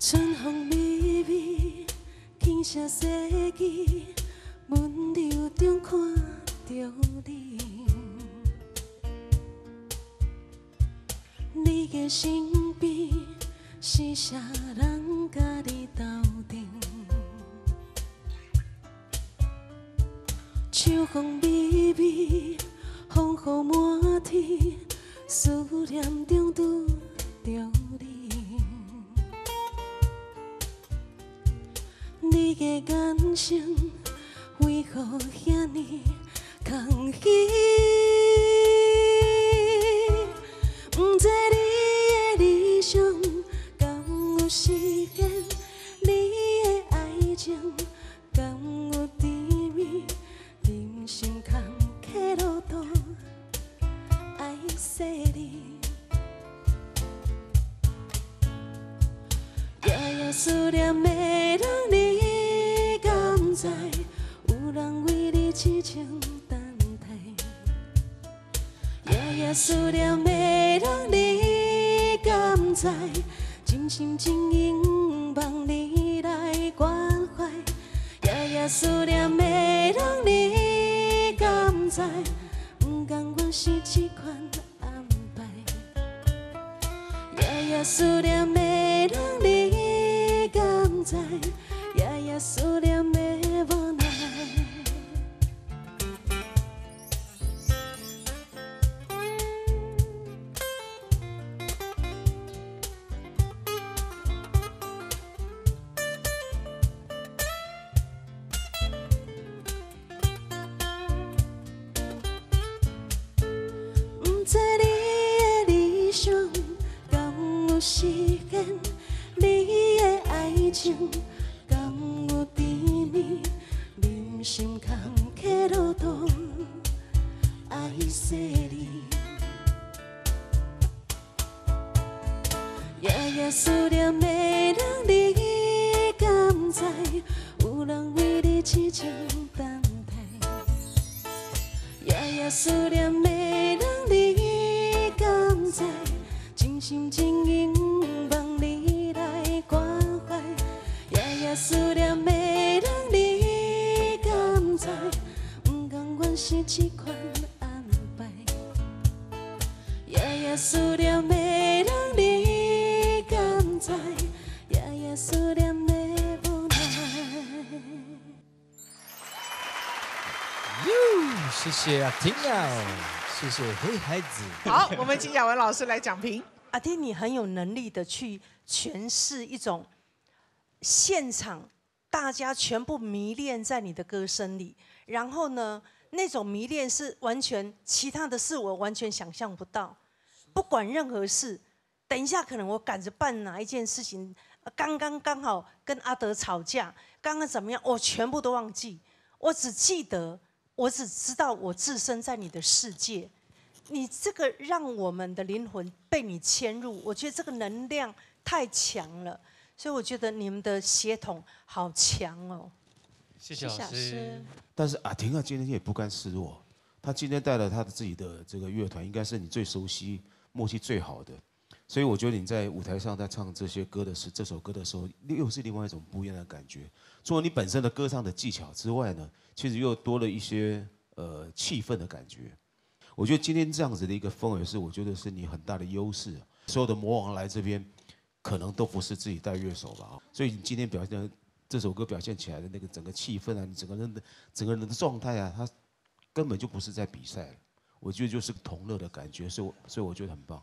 春风微微，轻声细语，温柔中看着你。你的身边是啥人甲你斗阵？秋风微微，风雨满天，思念中拄着你。你的眼神为何遐尼空虚？不知你的理想敢有实现？你的爱情敢有甜蜜？人生坎坷路途爱细腻，夜夜思念的人，你敢知？有人为你痴情等待。夜夜思念的人，你敢知？真心真意望你来关怀。夜夜思念的人，你敢知？不甘愿是这款安排。夜夜思念的人，你敢知？夜夜思念的无奈。不知你的理想敢有实现？你的爱情敢有甜蜜？人生坎坷路途爱细腻，夜夜思念的人，你敢知？有人为你痴情等待。夜夜思念的人，你敢知？真心真意望你来关怀。夜夜思念的人，你敢知？不甘愿是这款安排。夜夜思念的人，你敢知？夜夜思念的无奈。谢谢阿婷啊，谢谢黑孩子。好，我们请雅文老师来讲评。阿天，你很有能力的去诠释一种现场大家全部迷恋在你的歌声里，然后呢，那种迷恋是完全其他的事我完全想象不到。不管任何事，等一下可能我赶着办哪一件事情，刚好跟阿德吵架，刚刚怎么样，我全部都忘记，我只记得，我只知道我置身在你的世界。你这个让我们的灵魂被你牵入，我觉得这个能量太强了，所以我觉得你们的协同好强哦。谢谢老师。但是阿婷啊，今天也不甘示弱，她今天带了她的自己的这个乐团，应该是你最熟悉、默契最好的，所以我觉得你在舞台上在唱这些歌的时，这首歌的时候，又是另外一种不一样的感觉。除了你本身的歌唱的技巧之外呢，其实又多了一些气氛的感觉。我觉得今天这样子的一个氛围是，我觉得是你很大的优势。所有的魔王来这边，可能都不是自己带乐手吧，所以你今天表现这首歌表现起来的那个整个气氛啊，你整个人的状态啊，它根本就不是在比赛了。我觉得就是同乐的感觉，所以我觉得很棒。